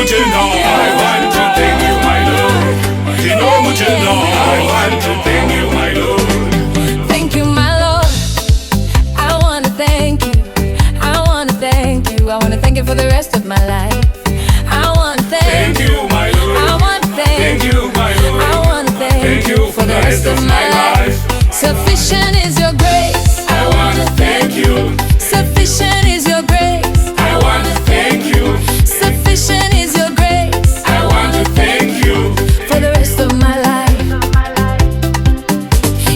Mutenda, I want to thank you, my Lord. Dino Mutenda, I want to thank you, my Lord. Thank you, my Lord. I wanna thank you. I wanna thank you. I wanna thank you for the rest of my life. I wanna thank you, my Lord. I wanna thank you, my Lord. I wanna thank you for the rest of my life. Sufficient is your grace. I wanna thank you. Sufficient is your grace. I wanna thank you. Sufficient is your grace. I wanna thank you for the rest of my life.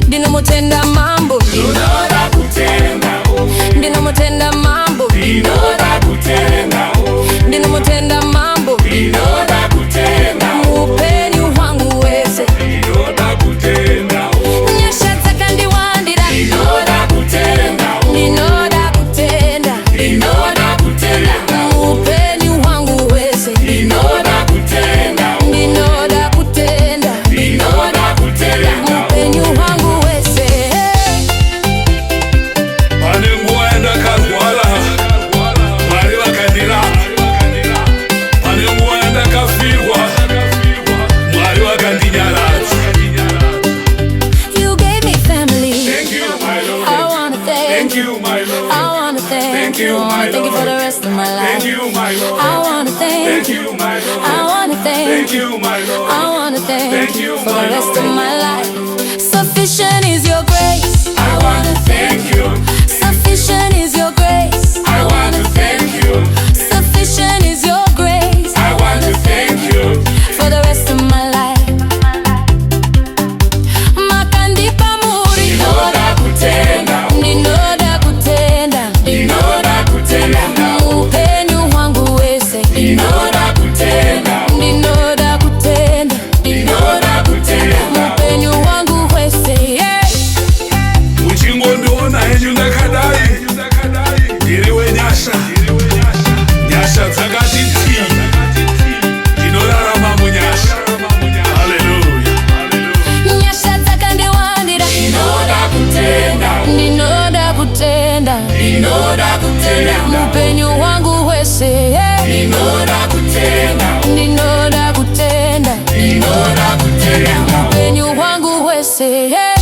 Dinamutenda mambo, Dinoda kutenda, dinamutenda mambo, Dinoda kutenda, dinamutenda mambo, Dinoda kutenda, upeni wangu wese, Dinoda kutenda, nyashataka ndiwandira, Dinoda kutenda, dinoda kutenda, Dinoda kutenda, upeni wangu wese, Dinoda kutenda, dinoda kutenda, Dinoda kutenda. upeni wangu wese. Pane nguwa yandakazwala Mwari vakandira, pane nguwa yandakafirwa Mwari vakandinyaradza. You gave me family. Thank you, my Lord. I wanna Thank you, my Lord. I wanna Thank you, I wanna my thank you for the Lord. rest of my life. Thank you, my Lord. I wanna Thank you, my Lord. I wanna Thank you, my Lord. I wanna Thank you, for my the rest of Lord. my life. Sufficient is your grace. I wanna thank you. Sufficient is your grace. I wanna thank you. Sufficient is your grace I wanna thank you. for the rest of my life. Makandipa muri, Dinoda kutenda, ninoda kutenda, Dinoda kutenda, upeni wangu wese, Dinoda kutenda, ninoda kutenda, Dinoda kutenda. upeni wangu wese, yeah. Uchingondiona henyu ndakadai, ndiriwe nyasha, nyasha dzakati tii, ndinorarama munyasha. Hallelujah. Nyasha dzakandiwandira, Dinoda kutenda, ninoda kutenda, Dinoda kutenda, upenyu wangu wese, yeah. Dinoda kutenda, ninoda kutenda, Dinoda kutenda. upenyu wangu wese, yeah.